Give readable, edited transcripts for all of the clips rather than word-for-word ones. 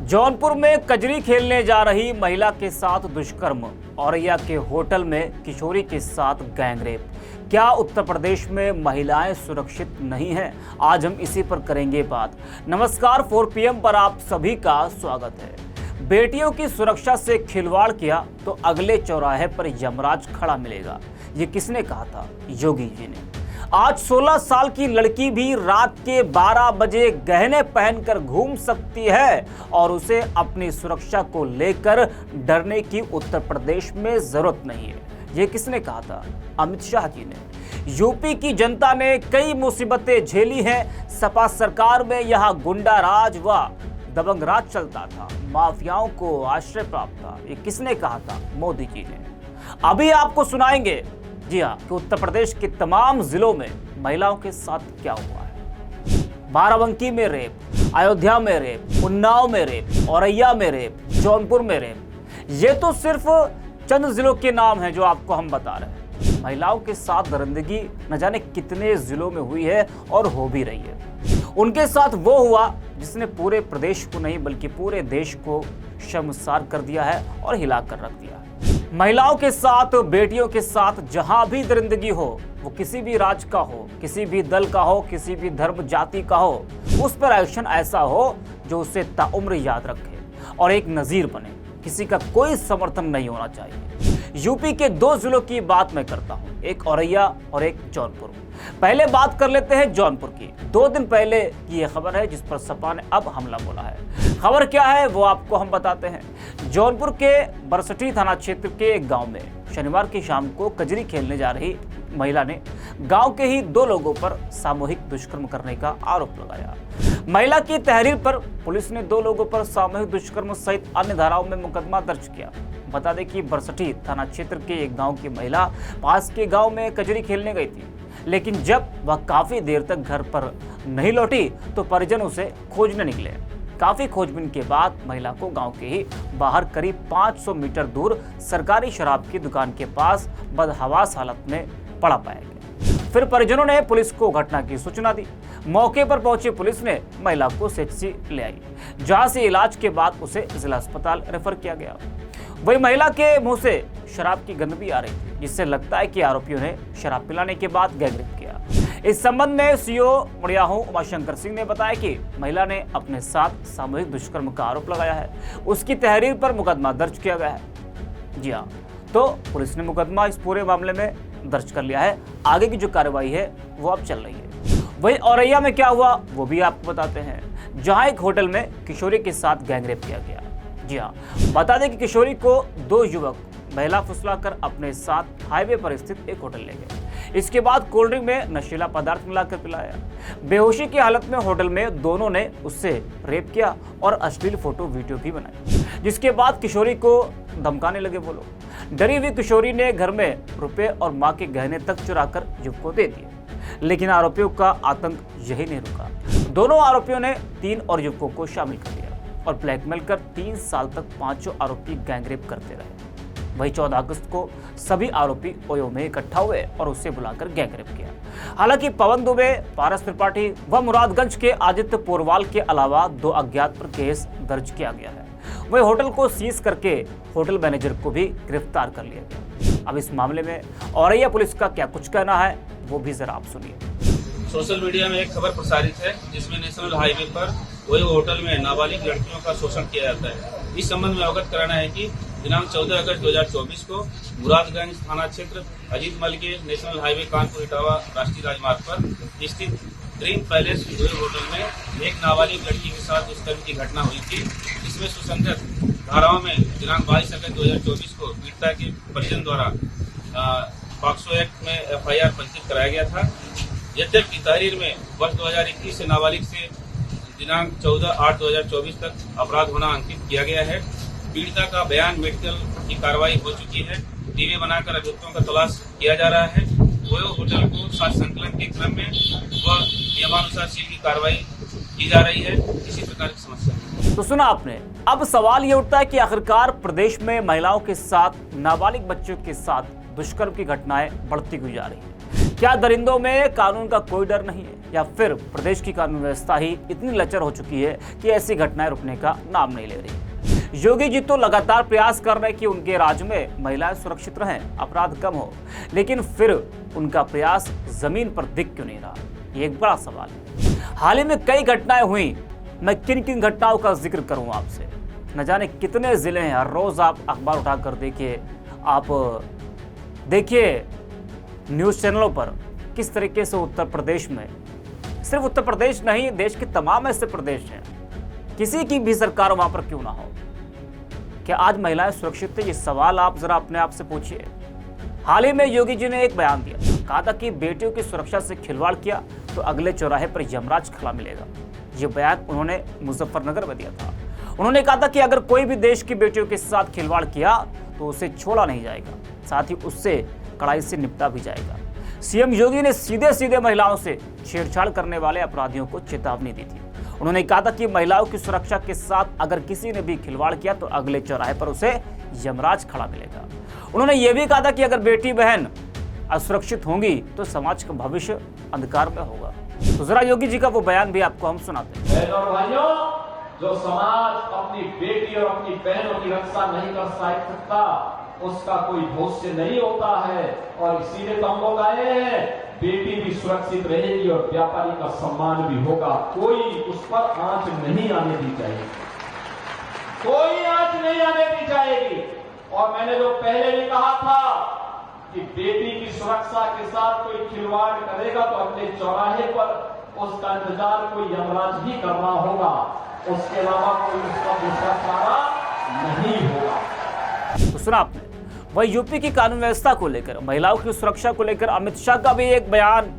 जौनपुर में कजरी खेलने जा रही महिला के साथ दुष्कर्म, औरैया के होटल में किशोरी के साथ गैंगरेप। क्या उत्तर प्रदेश में महिलाएं सुरक्षित नहीं हैं? आज हम इसी पर करेंगे बात। नमस्कार, 4 PM पर आप सभी का स्वागत है। बेटियों की सुरक्षा से खिलवाड़ किया तो अगले चौराहे पर यमराज खड़ा मिलेगा, ये किसने कहा था? योगी जी ने। आज 16 साल की लड़की भी रात के 12 बजे गहने पहनकर घूम सकती है और उसे अपनी सुरक्षा को लेकर डरने की उत्तर प्रदेश में जरूरत नहीं है। ये किसने कहा था? अमित शाह जी ने। यूपी की जनता ने कई मुसीबतें झेली हैं। सपा सरकार में यहाँ गुंडा राज व दबंग राज चलता था, माफियाओं को आश्रय प्राप्त था। ये किसने कहा था? मोदी जी ने। अभी आपको सुनाएंगे, जी हाँ, कि उत्तर प्रदेश के तमाम जिलों में महिलाओं के साथ क्या हुआ है। बाराबंकी में रेप, अयोध्या में रेप, उन्नाव में रेप, औरैया में रेप, जौनपुर में रेप। ये तो सिर्फ चंद जिलों के नाम हैं जो आपको हम बता रहे हैं। महिलाओं के साथ दरिंदगी न जाने कितने जिलों में हुई है और हो भी रही है। उनके साथ वो हुआ जिसने पूरे प्रदेश को नहीं बल्कि पूरे देश को शर्मसार कर दिया है और हिला कर रख दिया है। महिलाओं के साथ, बेटियों के साथ जहां भी दरिंदगी हो, वो किसी भी राज्य का हो, किसी भी दल का हो, किसी भी धर्म जाति का हो, उस पर एक्शन ऐसा हो जो उसे ताउम्र याद रखे और एक नजीर बने। किसी का कोई समर्थन नहीं होना चाहिए। यूपी के 2 जिलों की बात मैं करता हूं, एक औरैया और एक जौनपुर। पहले बात कर लेते हैं जौनपुर की। 2 दिन पहले की यह खबर है जिस पर सपा ने अब हमला बोला है। खबर क्या है वो आपको हम बताते हैं। जौनपुर के बरसठी थाना क्षेत्र के एक गांव में शनिवार की शाम को कजरी खेलने जा रही महिला ने गांव के ही 2 लोगों पर सामूहिक दुष्कर्म करने का आरोप लगाया। महिला की तहरीर पर पुलिस ने 2 लोगों पर सामूहिक दुष्कर्म सहित अन्य धाराओं में मुकदमा दर्ज किया। बता दें कि बरसठी थाना क्षेत्र के एक गांव की महिला पास के गांव में कजरी खेलने गई थी, लेकिन जब वह काफी देर तक घर पर नहीं लौटी तो परिजन उसे खोजने निकले। काफी खोजबीन के बाद महिला को गांव के ही बाहर करीब 500 मीटर दूर सरकारी शराब की दुकान के पास बदहवास हालत में पड़ा पाया गया। फिर परिजनों ने पुलिस को घटना की सूचना दी। मौके पर पहुंची पुलिस ने महिला को सीएचसी ले आई, जहां से इलाज के बाद उसे जिला अस्पताल रेफर किया गया। वही महिला के मुंह से शराब की गंध भी आ रही थी, जिससे लगता है कि आरोपियों ने शराब पिलाने के बाद गैंगरेप किया। इस संबंध में सीओ मुड़ियाहू उमाशंकर सिंह ने बताया कि महिला ने अपने साथ सामूहिक दुष्कर्म का आरोप लगाया है। उसकी तहरीर पर मुकदमा दर्ज किया गया है। जी हाँ, तो पुलिस ने मुकदमा इस पूरे मामले में दर्ज कर लिया है। आगे की जो कार्रवाई है वो अब चल रही है। वही औरैया में क्या हुआ वो भी आपको बताते हैं, जहां एक होटल में किशोरी के साथ गैंगरेप किया गया। जी हाँ, बता दें कि किशोरी को 2 युवक महिला फुसलाकर अपने साथ हाईवे पर स्थित एक होटल ले गए। इसके बाद कोल्ड ड्रिंक में नशीला पदार्थ मिलाकर पिलाया। बेहोशी की हालत में होटल में दोनों ने उससे रेप किया और अश्लील फोटो वीडियो भी बनाई, जिसके बाद किशोरी को धमकाने लगे वो लोग। डरी हुई किशोरी ने घर में रुपए और मां के गहने तक चुरा कर युवक को दे दिए, लेकिन आरोपियों का आतंक यही नहीं रुका। दोनों आरोपियों ने 3 और युवकों को शामिल कर लिया और ब्लैकमेल कर 3 साल तक 5 आरोपी गैंगरेप करते रहे। वही 14 अगस्त को सभी आरोपी ओयो में इकट्ठा हुए और उसे बुलाकर गैंगरेप किया। हालांकि पवन दुबे, पारस त्रिपाठी व मुरादगंज के आदित्य पोरवाल के अलावा 2 अज्ञात पर केस दर्ज किया गया है। वही होटल को सीज करके होटल मैनेजर को भी गिरफ्तार कर लिया गया। अब इस मामले में औरैया पुलिस का क्या कुछ कहना है वो भी जरा आप सुनिए। सोशल मीडिया में एक खबर प्रसारित है जिसमें नेशनल हाईवे पर वही होटल में नाबालिग लड़कियों का शोषण किया जाता है। इस संबंध में अवगत कराना है कि दिनांक 14 अगस्त 2024 को मुरादगंज थाना क्षेत्र अजीत मल के नेशनल हाईवे कानपुर इटावा राष्ट्रीय राजमार्ग पर स्थित ड्रीम पैलेस होटल में एक नाबालिग लड़की के साथ दुष्कर्म की घटना हुई थी, जिसमें सुसंगत धाराओं में दिनांक 22 अगस्त 2024 को पीड़िता के परिजन द्वारा पॉक्सो एक्ट में FIR पंजीकृत कराया गया था। यद्यपि तहरीर में वर्ष 2021 से नाबालिग से दिनांक 14/8/2024 तक अपराध होना अंकित किया गया है। पीड़िता का बयान मेडिकल की कार्रवाई हो चुकी है। टीमें बनाकर अभियुक्तों का तलाश किया जा रहा है। वो होटल को साक्ष्य संकलन के क्रम में व नियमानुसार सील की कार्रवाई की जा रही है। किसी प्रकार की समस्या नहीं। तो सुना आपने। अब सवाल ये उठता है कि आखिरकार प्रदेश में महिलाओं के साथ, नाबालिग बच्चों के साथ दुष्कर्म की घटनाएं बढ़ती हुई जा रही हैं। क्या दरिंदों में कानून का कोई डर नहीं है? या फिर प्रदेश की कानून व्यवस्था ही इतनी लचर हो चुकी है कि ऐसी घटनाएं रुकने का नाम नहीं ले रही। योगी जी तो लगातार प्रयास कर रहे हैं कि उनके राज्य में महिलाएं सुरक्षित रहें, अपराध कम हो, लेकिन फिर उनका प्रयास जमीन पर दिख क्यों नहीं रहा, ये एक बड़ा सवाल है। हाल ही में कई घटनाएं हुई, मैं किन किन घटनाओं का जिक्र करूं आपसे, न जाने कितने जिले हैं। हर रोज आप अखबार उठाकर देखिए, आप देखिए न्यूज़ चैनलों पर किस तरीके से उत्तर प्रदेश में, सिर्फ उत्तर प्रदेश नहीं देश के तमाम ऐसे प्रदेश हैं, किसी की भी सरकार वहां पर क्यों ना हो, क्या आज महिलाएं सुरक्षित है? ये सवाल आप जरा अपने आप से पूछिए। हाल ही में योगी जी ने एक बयान दिया, कहा था कि बेटियों की सुरक्षा से खिलवाड़ किया तो अगले चौराहे पर यमराज खड़ा मिलेगा। ये बयान उन्होंने मुजफ्फरनगर में दिया था। उन्होंने कहा था कि अगर कोई भी देश की बेटियों के साथ खिलवाड़ किया तो उसे छोड़ा नहीं जाएगा, साथ ही उससे कड़ाई से निपटा भी जाएगा। सीएम योगी ने सीधे सीधे महिलाओं से छेड़छाड़ करने वाले अपराधियों को चेतावनी दी थी। उन्होंने कहा था कि महिलाओं की सुरक्षा के साथ अगर किसी ने भी खिलवाड़ किया तो अगले चौराहे पर उसे यमराज खड़ा मिलेगा। उन्होंने ये भी कहा था कि अगर बेटी बहन असुरक्षित होंगी तो समाज का भविष्य अंधकार में होगा। तो जरा योगी जी का वो बयान भी आपको हम सुनाते हैं। बहनों और भाइयों, जो समाज अपनी बेटी और अपनी बहनों की रक्षा नहीं कर सकता उसका कोई भविष्य नहीं होता है, और इसीलिए तो हम लोग आए हैं। बेटी भी सुरक्षित रहेगी और व्यापारी का सम्मान भी होगा। कोई उस पर आंच नहीं आने दी जाएगी, कोई आंच नहीं आने दी जाएगी। और मैंने जो पहले भी कहा था कि बेटी की सुरक्षा के साथ कोई खिलवाड़ करेगा तो अगले चौराहे पर उसका इंतजार कोई यमराज ही करना होगा, उसके अलावा कोई उसका दूसरा चारा नहीं होगा। तो सुना आपने, वही यूपी की कानून व्यवस्था को लेकर, महिलाओं की सुरक्षा को लेकर अमित शाह का भी एक बयान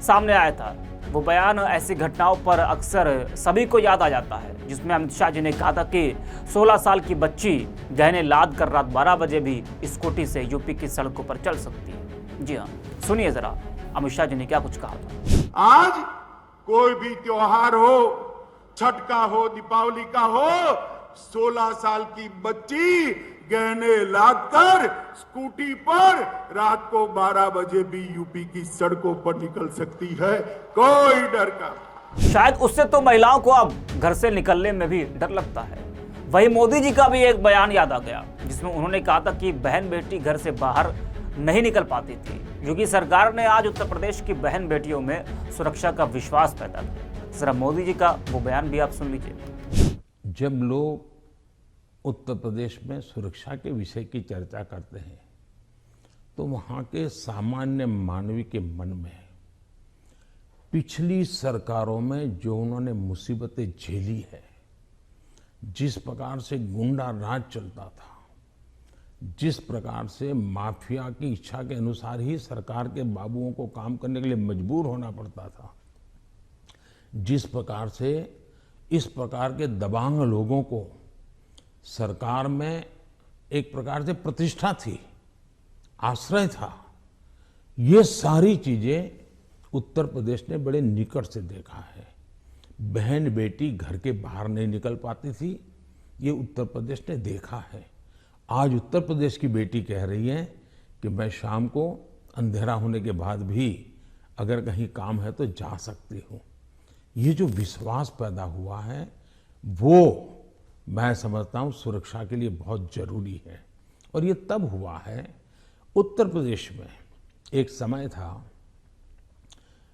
सामने आया था। वो बयान ऐसी घटनाओं पर अक्सर सभी को याद आ जाता है, जिसमें अमित शाह जी ने कहा था कि 16 साल की बच्ची गहने लाद कर रात 12 बजे भी स्कूटी से यूपी की सड़कों पर चल सकती है। जी हाँ, सुनिए जरा अमित शाह जी ने क्या कुछ कहा था। आज कोई भी त्योहार हो, छठ का हो, दीपावली का हो, 16 साल की बच्ची गहने लादकर स्कूटी पर रात को 12 बजे भी यूपी की सड़कों पर निकल सकती है, कोई डर का। शायद उससे तो महिलाओं को अब घर से निकलने में भी डर लगता है। वही मोदी जी का भी एक बयान याद आ गया, जिसमें उन्होंने कहा था कि बहन बेटी घर से बाहर नहीं निकल पाती थी। योगी सरकार ने आज उत्तर प्रदेश की बहन बेटियों में सुरक्षा का विश्वास पैदा किया। जरा मोदी जी का वो बयान भी आप सुन लीजिए। जब लोग उत्तर प्रदेश में सुरक्षा के विषय की चर्चा करते हैं तो वहाँ के सामान्य मानवी के मन में पिछली सरकारों में जो उन्होंने मुसीबतें झेली है, जिस प्रकार से गुंडा राज चलता था, जिस प्रकार से माफिया की इच्छा के अनुसार ही सरकार के बाबुओं को काम करने के लिए मजबूर होना पड़ता था, जिस प्रकार से इस प्रकार के दबंग लोगों को सरकार में एक प्रकार से प्रतिष्ठा थी, आश्रय था, ये सारी चीजें उत्तर प्रदेश ने बड़े निकट से देखा है। बहन बेटी घर के बाहर नहीं निकल पाती थी, ये उत्तर प्रदेश ने देखा है। आज उत्तर प्रदेश की बेटी कह रही है कि मैं शाम को अंधेरा होने के बाद भी अगर कहीं काम है तो जा सकती हूँ। ये जो विश्वास पैदा हुआ है वो मैं समझता हूँ सुरक्षा के लिए बहुत जरूरी है। और ये तब हुआ है, उत्तर प्रदेश में एक समय था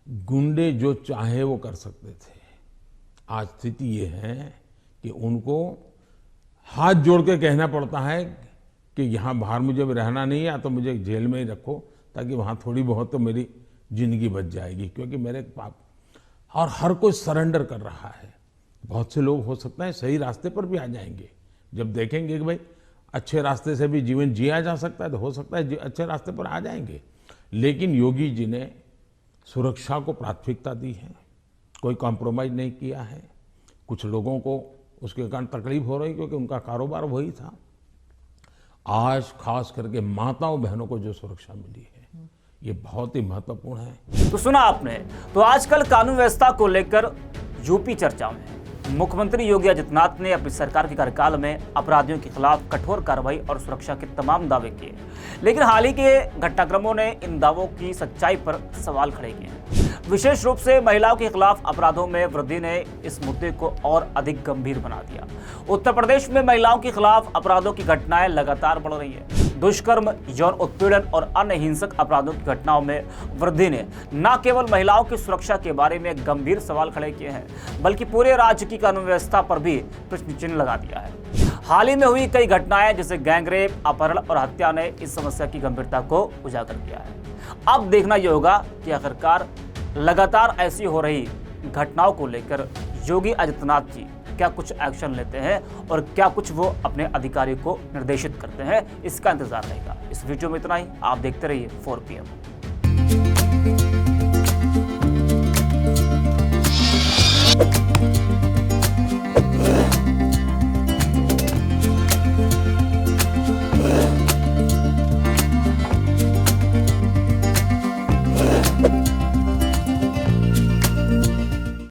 गुंडे जो चाहे वो कर सकते थे। आज स्थिति ये है कि उनको हाथ जोड़ के कहना पड़ता है कि यहाँ बाहर मुझे रहना नहीं है, या तो मुझे जेल में ही रखो ताकि वहाँ थोड़ी बहुत तो मेरी जिंदगी बच जाएगी, क्योंकि मेरे पाप। और हर कोई सरेंडर कर रहा है। बहुत से लोग हो सकता है सही रास्ते पर भी आ जाएंगे, जब देखेंगे कि भाई अच्छे रास्ते से भी जीवन जिया जा सकता है तो हो सकता है अच्छे रास्ते पर आ जाएंगे। लेकिन योगी जी ने सुरक्षा को प्राथमिकता दी है, कोई कॉम्प्रोमाइज नहीं किया है। कुछ लोगों को उसके कारण तकलीफ हो रही क्योंकि उनका कारोबार वही था। आज खास करके माताओं बहनों को जो सुरक्षा मिली है ये बहुत ही महत्वपूर्ण है। तो सुना आपने, तो आजकल कानून व्यवस्था को लेकर यूपी चर्चा में है। मुख्यमंत्री योगी आदित्यनाथ ने अपनी सरकार के कार्यकाल में अपराधियों के खिलाफ कठोर कार्रवाई और सुरक्षा के तमाम दावे किए, लेकिन हाल ही के घटनाक्रमों ने इन दावों की सच्चाई पर सवाल खड़े किए हैं। विशेष रूप से महिलाओं के खिलाफ अपराधों में वृद्धि ने इस मुद्दे को और अधिक गंभीर बना दिया। उत्तर प्रदेश में महिलाओं के खिलाफ अपराधों की घटनाएं लगातार बढ़ रही है। दुष्कर्म, यौन उत्पीड़न और अन्य हिंसक अपराधों की घटनाओं में वृद्धि ने न केवल महिलाओं की सुरक्षा के बारे में गंभीर सवाल खड़े किए हैं, बल्कि पूरे राज्य की कानून व्यवस्था पर भी प्रश्न चिन्ह लगा दिया है। हाल ही में हुई कई घटनाएं जैसे गैंगरेप, अपहरण और हत्या ने इस समस्या की गंभीरता को उजागर किया है। अब देखना यह होगा कि आखिरकार लगातार ऐसी हो रही घटनाओं को लेकर योगी आदित्यनाथ जी क्या कुछ एक्शन लेते हैं और क्या कुछ वो अपने अधिकारी को निर्देशित करते हैं, इसका इंतजार रहेगा। इस वीडियो में इतना ही। आप देखते रहिए 4PM।